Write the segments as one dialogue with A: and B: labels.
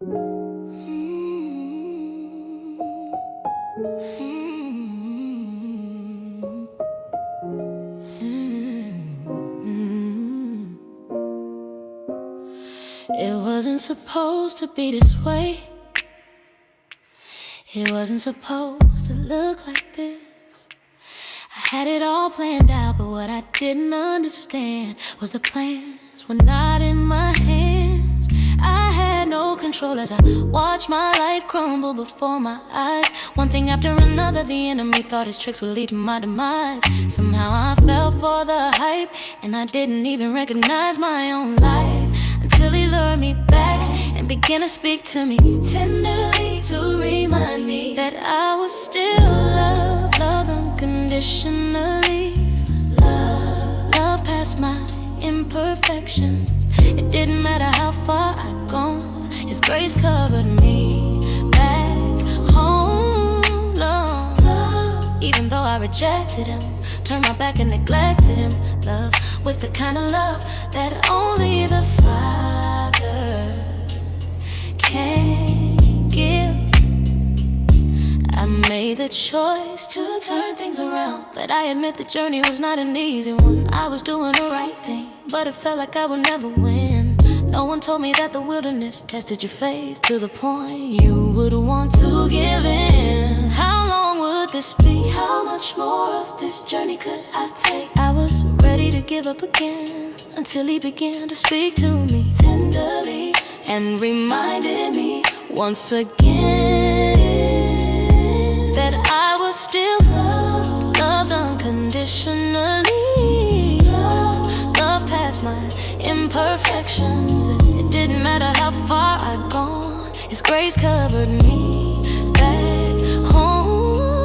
A: It wasn't supposed to be this way. It wasn't supposed to look like this. I had it all planned out, but what I didn't understand was the plans were not in my hands. I had no control as I watched my life crumble before my eyes. One thing after another, the enemy thought his tricks would lead to my demise. Somehow I fell for the hype, and I didn't even recognize my own life until he lured me back and began to speak to me tenderly, to remind me that I was still loved, loved unconditionally. Love past my imperfections. It didn't matter how far I'd gone, His grace covered me back home. Love, even though I rejected Him, turned my back and neglected Him. Love with the kind of love that only the Father can give. I made the choice to turn things around, but I admit the journey was not an easy one. I was doing the right thing, but it felt like I would never win. No one told me that the wilderness tested your faith to the point you would want to give in. How long would this be? How much more of this journey could I take? I was ready to give up again until He began to speak to me tenderly and reminded me once again that I was still loved, loved unconditionally. Love past my imperfections. It didn't matter how far I'd gone, His grace covered me back home.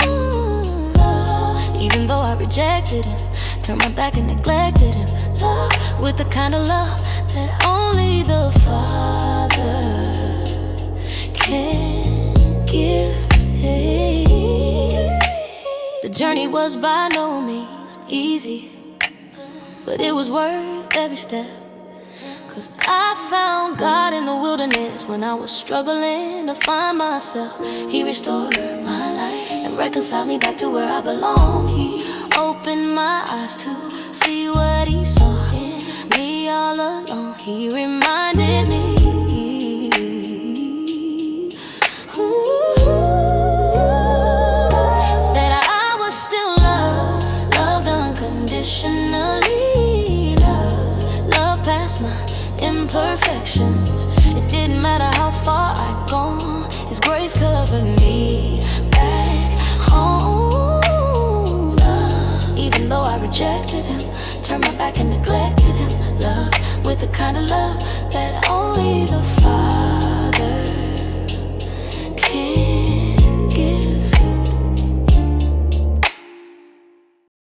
A: Even though I rejected Him, turned my back and neglected Him. Love with the kind of love that only the Father can give. The journey was by no means easy, but it was worth every step. 'Cause I found God in the wilderness when I was struggling to find myself. He restored my life and reconciled me back to where I belong. He opened my eyes to see what He saw in me all along. He reminded me that I was still loved, loved unconditionally. Love past my imperfections. It didn't matter how far I'd gone, His grace covered me back home. Even though I rejected Him, turned my back and neglected Him. Love with the kind of love that only the Father